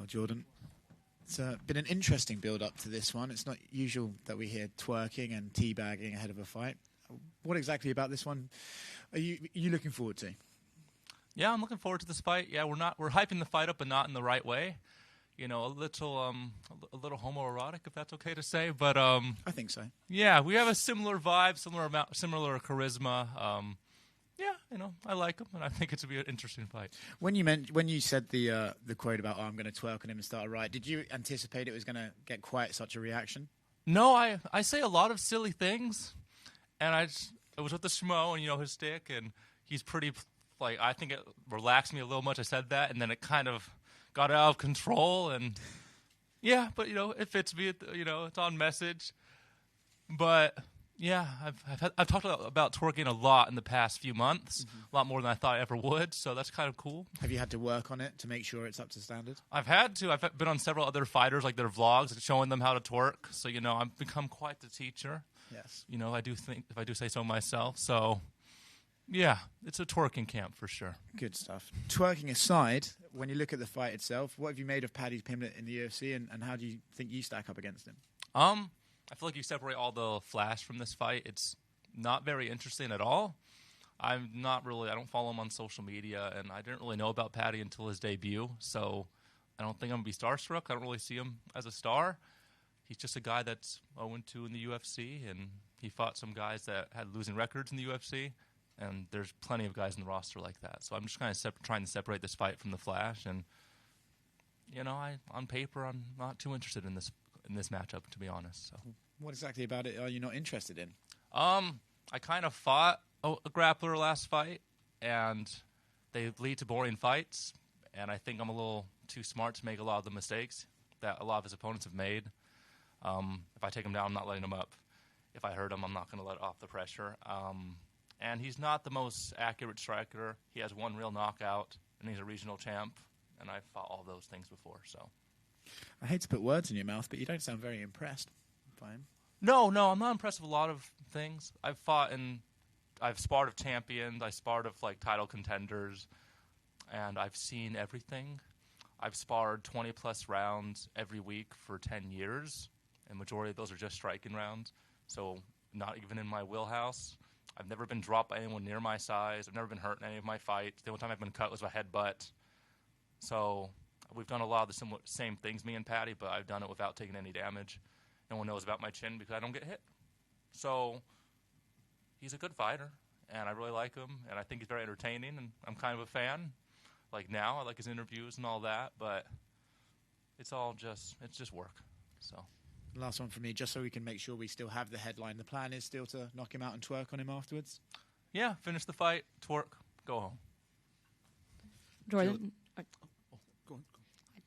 Jordan. It's been an interesting build-up to this one. It's not usual that we hear twerking and teabagging ahead of a fight. What exactly about this one are you looking forward to? Yeah, I'm looking forward to this fight. Yeah, we're hyping the fight up, but not in the right way. You know, a little homoerotic, if that's okay to say. But I think so. Yeah, we have a similar vibe, similar charisma. Yeah, you know, I like him, and I think it's going to be an interesting fight. When you said the quote about I'm going to twerk on him and start a riot, did you anticipate it was going to get quite such a reaction? No, I say a lot of silly things, and I was with the schmo and, you know, his stick, and he's pretty, like, I think it relaxed me a little much. I said that, and then it kind of got out of control, and yeah, but, you know, it fits me, you know, it's on message. But yeah, I've talked about twerking a lot in the past few months, a lot more than I thought I ever would, so that's kind of cool. Have you had to work on it to make sure it's up to standard? I've had to. I've been on several other fighters, like their vlogs, showing them how to twerk, so, you know, I've become quite the teacher. Yes. You know, I do think, if I do say so myself, so yeah, it's a twerking camp for sure. Good stuff. Twerking aside, when you look at the fight itself, what have you made of Paddy's Pimblett in the UFC, and how do you think you stack up against him? I feel like you separate all the flash from this fight. It's not very interesting at all. I don't follow him on social media, and I didn't really know about Paddy until his debut, so I don't think I'm going to be starstruck. I don't really see him as a star. He's just a guy that's 0-2 in the UFC, and he fought some guys that had losing records in the UFC, and there's plenty of guys in the roster like that. So I'm just kind of trying to separate this fight from the flash, and, you know, on paper, I'm not too interested in this matchup, to be honest. So, what exactly about it are you not interested in? I kind of fought a grappler last fight, and they lead to boring fights, and I think I'm a little too smart to make a lot of the mistakes that a lot of his opponents have made. If I take him down, I'm not letting him up. If I hurt him, I'm not going to let off the pressure. And he's not the most accurate striker. He has one real knockout, and he's a regional champ, and I've fought all those things before, so. I hate to put words in your mouth, but you don't sound very impressed by him. No, I'm not impressed with a lot of things. I've sparred of champions, I sparred of, like, title contenders, and I've seen everything. I've sparred 20-plus rounds every week for 10 years, and majority of those are just striking rounds, so not even in my wheelhouse. I've never been dropped by anyone near my size. I've never been hurt in any of my fights. The only time I've been cut was a headbutt. So we've done a lot of the same things, me and Paddy, but I've done it without taking any damage. No one knows about my chin because I don't get hit. So he's a good fighter, and I really like him, and I think he's very entertaining, and I'm kind of a fan. Like now, I like his interviews and all that, but it's just work. So. Last one from me, just so we can make sure we still have the headline. The plan is still to knock him out and twerk on him afterwards? Yeah, finish the fight, twerk, go home. Jordan? Go on.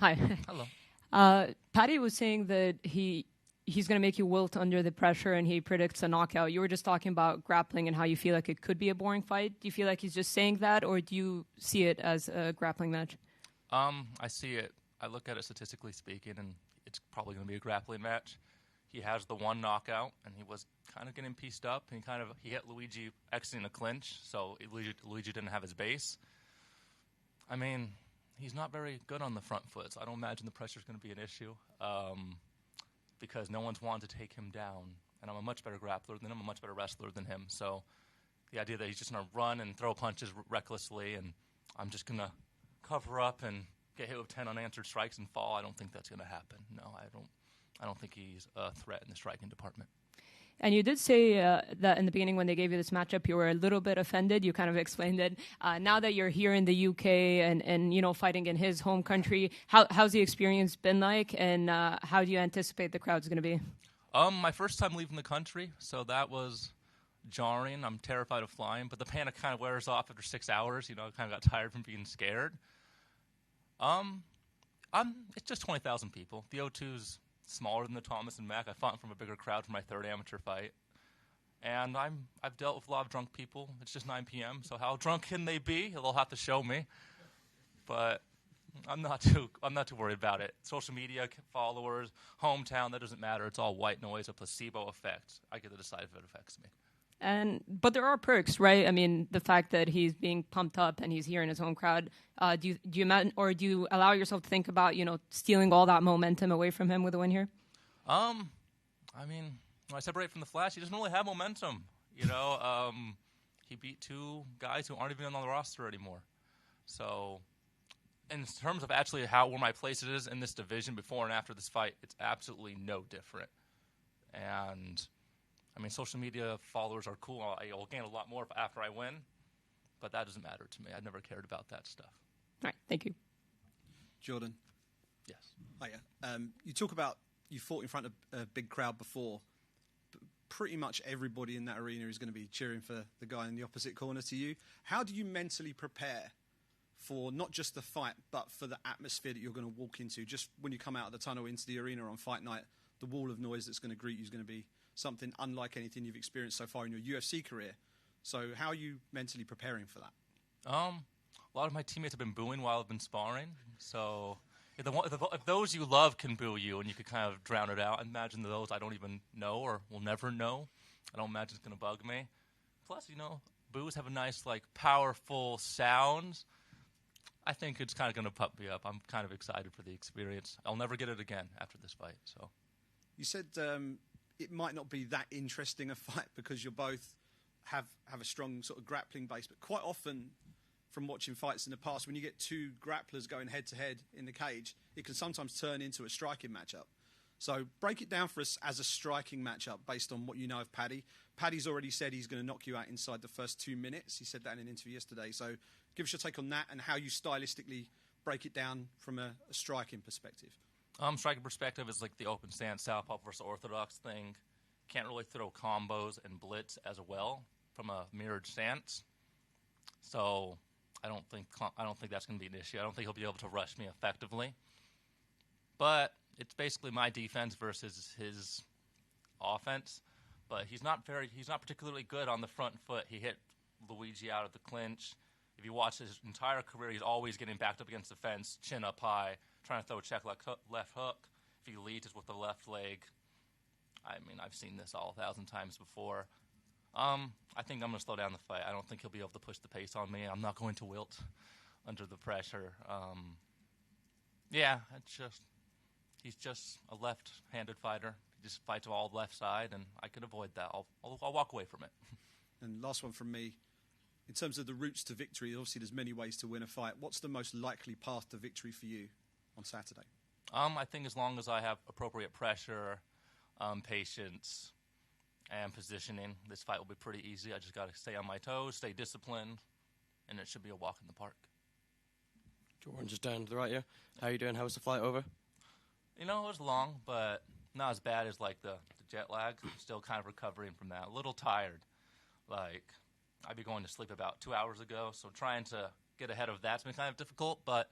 Hi. Hello. Paddy was saying that he's going to make you wilt under the pressure, and he predicts a knockout. You were just talking about grappling and how you feel like it could be a boring fight. Do you feel like he's just saying that, or do you see it as a grappling match? I see it. I look at it statistically speaking, and it's probably going to be a grappling match. He has the one knockout, and he was kind of getting pieced up, and he hit Luigi exiting a clinch, so Luigi didn't have his base. I mean, he's not very good on the front foot, so I don't imagine the pressure is going to be an issue because no one's wanted to take him down, and I'm a much better grappler than him, I'm a much better wrestler than him, so the idea that he's just going to run and throw punches recklessly, and I'm just going to cover up and get hit with 10 unanswered strikes and fall, I don't think that's going to happen. No, I don't think he's a threat in the striking department. And you did say that in the beginning when they gave you this matchup, you were a little bit offended. You kind of explained it. Now that you're here in the UK and you know, fighting in his home country, how's the experience been like, and how do you anticipate the crowd's going to be? My first time leaving the country, so that was jarring. I'm terrified of flying, but the panic kind of wears off after 6 hours. You know, I kind of got tired from being scared. It's just 20,000 people. The O2's smaller than the Thomas and Mack. I fought in front of a bigger crowd for my third amateur fight. And I've dealt with a lot of drunk people. It's just 9 p.m., so how drunk can they be? They'll have to show me. But I'm not too worried about it. Social media, followers, hometown, that doesn't matter. It's all white noise, a placebo effect. I get to decide if it affects me. But there are perks, right? I mean, the fact that he's being pumped up and he's here in his home crowd. Do you imagine, or do you allow yourself to think about, stealing all that momentum away from him with a win here? I mean, when I separate from the Flash, he doesn't really have momentum. He beat two guys who aren't even on the roster anymore. So, in terms of actually where my place is in this division before and after this fight, it's absolutely no different. And I mean, social media followers are cool. I'll gain a lot more after I win, but that doesn't matter to me. I never cared about that stuff. All right, thank you. Jordan. Yes. Hiya. You talk about you fought in front of a big crowd before. Pretty much everybody in that arena is going to be cheering for the guy in the opposite corner to you. How do you mentally prepare for not just the fight, but for the atmosphere that you're going to walk into? Just when you come out of the tunnel into the arena on fight night, the wall of noise that's going to greet you is going to be something unlike anything you've experienced so far in your UFC career. So how are you mentally preparing for that? A lot of my teammates have been booing while I've been sparring. So if those you love can boo you and you could kind of drown it out, imagine those I don't even know or will never know. I don't imagine it's going to bug me. Plus, boos have a nice, powerful sound. I think it's kind of going to pump me up. I'm kind of excited for the experience. I'll never get it again after this fight. So, you said it might not be that interesting a fight because you both have a strong sort of grappling base, but quite often from watching fights in the past, when you get two grapplers going head-to-head in the cage, it can sometimes turn into a striking matchup. So break it down for us as a striking matchup based on what you know of Paddy. Paddy's already said he's going to knock you out inside the first 2 minutes. He said that in an interview yesterday. So give us your take on that and how you stylistically break it down from a striking perspective. Striking perspective is like the open stance, southpaw versus orthodox thing. Can't really throw combos and blitz as well from a mirrored stance. So I don't think that's going to be an issue. I don't think he'll be able to rush me effectively. But it's basically my defense versus his offense. But he's not particularly good on the front foot. He hit Luigi out of the clinch. If you watch his entire career, he's always getting backed up against the fence, chin up high, trying to throw a check left hook. If he leads, it's with the left leg. I mean, I've seen this all 1,000 times before. I think I'm going to slow down the fight. I don't think he'll be able to push the pace on me. I'm not going to wilt under the pressure. He's just a left-handed fighter. He just fights all left side, and I could avoid that. I'll walk away from it. And last one from me. In terms of the routes to victory, obviously there's many ways to win a fight. What's the most likely path to victory for you on Saturday? I think as long as I have appropriate pressure, patience, and positioning, this fight will be pretty easy. I just got to stay on my toes, stay disciplined, and it should be a walk in the park. Jordan, just down to the right here. How are you doing? How was the flight over? It was long, but not as bad as the jet lag. I'm still kind of recovering from that. A little tired. I'd be going to sleep about 2 hours ago, so trying to get ahead of that's been kind of difficult, but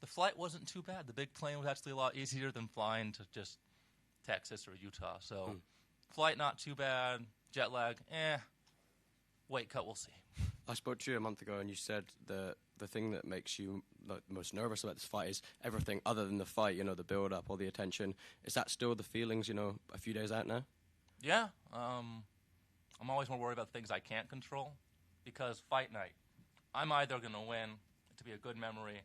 the flight wasn't too bad. The big plane was actually a lot easier than flying to just Texas or Utah. So flight not too bad. Jet lag, weight cut, we'll see. I spoke to you a month ago, and you said the thing that makes you the most nervous about this fight is everything other than the fight, the build-up, all the attention. Is that still the feelings, a few days out now? Yeah. I'm always more worried about things I can't control because fight night, I'm either going to win to be a good memory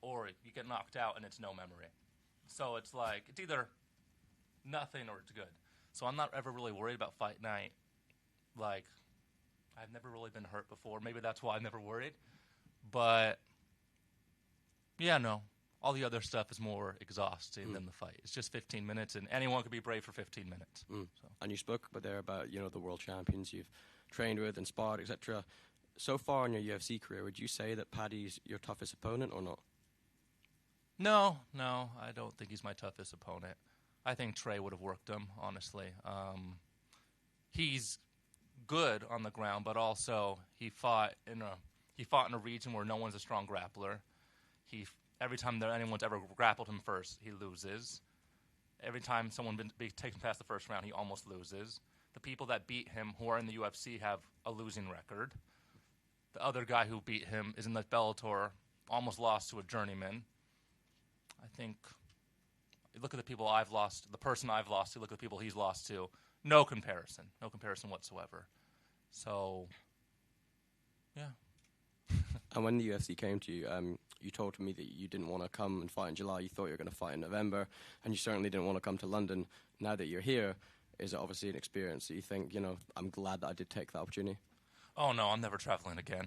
or you get knocked out and it's no memory. So it's it's either nothing or it's good. So I'm not ever really worried about fight night. I've never really been hurt before. Maybe that's why I'm never worried. But, all the other stuff is more exhausting than the fight. It's just 15 minutes, and anyone could be brave for 15 minutes. So. And you spoke there about, the world champions you've trained with and sparred, etc. So far in your UFC career, would you say that Paddy's your toughest opponent or not? No, I don't think he's my toughest opponent. I think Trey would have worked him, honestly. He's good on the ground, but also he fought in a region where no one's a strong grappler. Every time anyone's ever grappled him first, he loses. Every time someone takes him past the first round, he almost loses. The people that beat him who are in the UFC have a losing record. The other guy who beat him is in the Bellator, almost lost to a journeyman. I think, look at the people I've lost, the person I've lost to, look at the people he's lost to. No comparison whatsoever. So, yeah. And when the UFC came to you, you told me that you didn't want to come and fight in July. You thought you were going to fight in November, and you certainly didn't want to come to London. Now that you're here, is it obviously an experience that you think, I'm glad that I did take that opportunity? Oh, no, I'm never traveling again.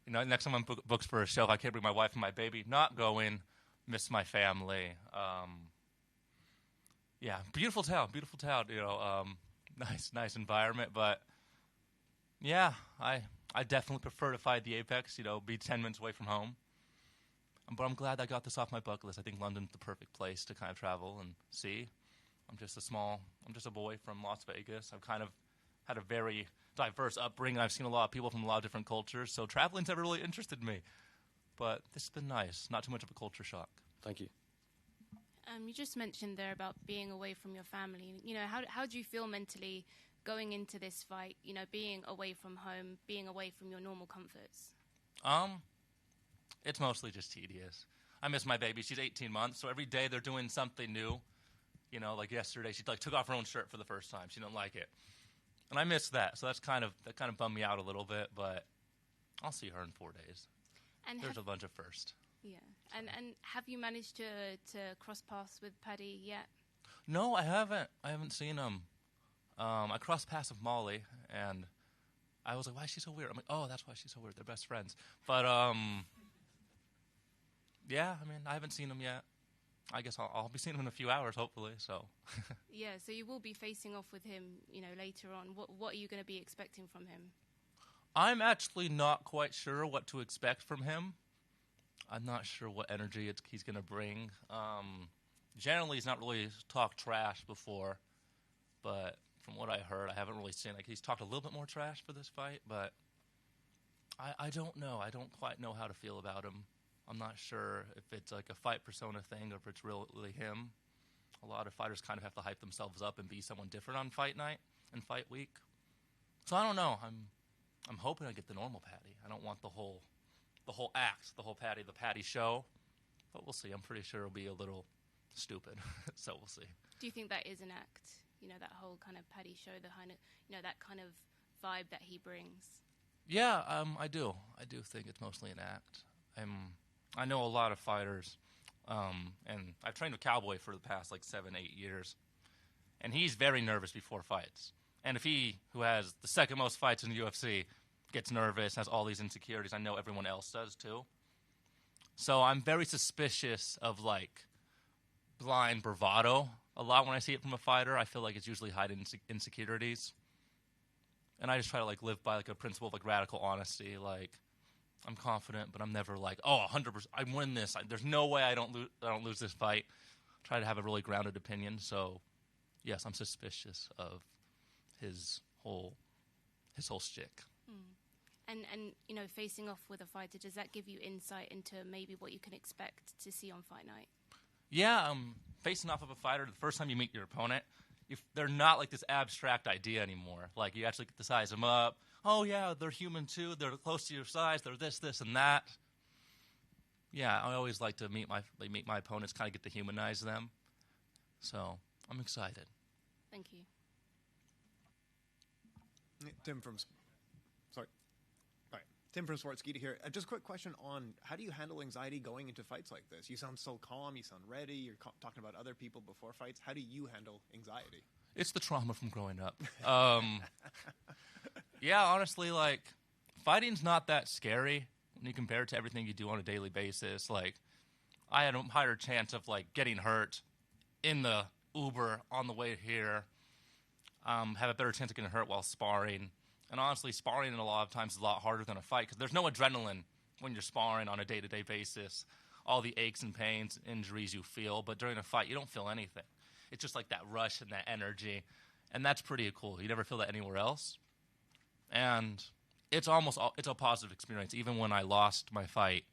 Next time I'm books for a show, I can't bring my wife and my baby. Not going. Miss my family. Yeah, beautiful town. Nice environment. But, yeah, I definitely prefer to fight the Apex, be 10 minutes away from home. But I'm glad I got this off my bucket list. I think London's the perfect place to kind of travel and see. I'm just a boy from Las Vegas. I've kind of had a very diverse upbringing. I've seen a lot of people from a lot of different cultures, so traveling's never really interested me. But this has been nice. Not too much of a culture shock. Thank you. You just mentioned there about being away from your family. How do you feel mentally going into this fight, being away from home, being away from your normal comforts? It's mostly just tedious. I miss my baby. She's 18 months, so every day they're doing something new. Like yesterday, she took off her own shirt for the first time. She didn't like it. And I miss that, so that kind of bummed me out a little bit, but I'll see her in 4 days. And there's a bunch of first. Yeah. And have you managed to cross paths with Paddy yet? No, I haven't. I haven't seen him. I crossed paths with Molly, and I was like, why is she so weird? I'm like, oh, that's why she's so weird. They're best friends. But, yeah, I haven't seen him yet. I guess I'll be seeing him in a few hours, hopefully. So. Yeah, so you will be facing off with him, later on. What are you going to be expecting from him? I'm actually not quite sure what to expect from him. I'm not sure what energy he's going to bring. Generally, he's not really talked trash before, but from what I heard, I haven't really seen. He's talked a little bit more trash for this fight, but I don't know. I don't quite know how to feel about him. I'm not sure if it's like a fight persona thing or if it's really him. A lot of fighters kind of have to hype themselves up and be someone different on fight night and fight week. So I don't know. I'm hoping I get the normal Paddy. I don't want the whole act, the Paddy show. But we'll see. I'm pretty sure it'll be a little stupid. So we'll see. Do you think that is an act? That whole kind of Paddy show, the kind of, that kind of vibe that he brings? Yeah, I do. I do think it's mostly an act. I know a lot of fighters, and I've trained with Cowboy for the past 7-8 years, and he's very nervous before fights. And if he, who has the second most fights in the UFC, gets nervous, has all these insecurities, I know everyone else does too. So I'm very suspicious of blind bravado a lot when I see it from a fighter. I feel like it's usually hiding insecurities. And I just try to live by a principle of radical honesty. I'm confident, but I'm never 100%. I win this. There's no way I don't lose this fight. Try to have a really grounded opinion. So, yes, I'm suspicious of his whole shtick. And facing off with a fighter, does that give you insight into maybe what you can expect to see on fight night? Yeah, facing off of a fighter, the first time you meet your opponent, they're not this abstract idea anymore. You actually get to size them up. Oh, yeah, they're human too. They're close to your size. They're this, and that. Yeah, I always like to meet my opponents, kind of get to humanize them. So I'm excited. Thank you. Tim from Sportskeeda here. Just a quick question on how do you handle anxiety going into fights like this? You sound so calm. You sound ready. You're talking about other people before fights. How do you handle anxiety? It's the trauma from growing up. Yeah, honestly, fighting's not that scary when you compare it to everything you do on a daily basis. I had a higher chance of getting hurt in the Uber on the way here. Have a better chance of getting hurt while sparring. And honestly, sparring a lot of times is a lot harder than a fight because there's no adrenaline when you're sparring on a day-to-day basis. All the aches and pains, injuries you feel, but during a fight, you don't feel anything. It's just that rush and that energy, and that's pretty cool. You never feel that anywhere else. And it's a positive experience. Even when I lost my fight,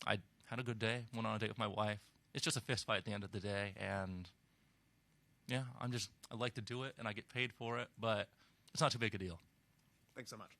I had a good day, went on a date with my wife. It's just a fist fight at the end of the day, and yeah, I like to do it, and I get paid for it, but it's not too big a deal. Thanks so much.